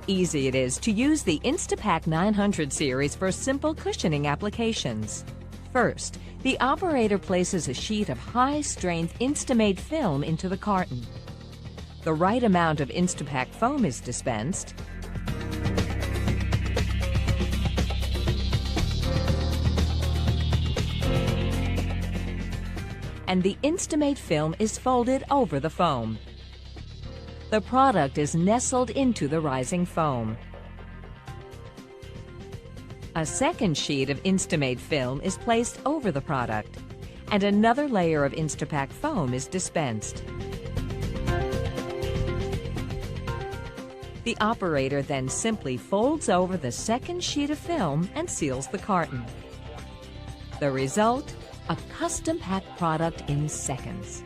Easy it is to use the Instapak 900 series for simple cushioning applications. First, the operator places a sheet of high-strength Instamate film into the carton. The right amount of Instapak foam is dispensed, and the Instamate film is folded over the foam. The product is nestled into the rising foam. A second sheet of Instamate film is placed over the product, and another layer of Instapak foam is dispensed. The operator then simply folds over the second sheet of film and seals the carton. The result? A custom-packed product in seconds.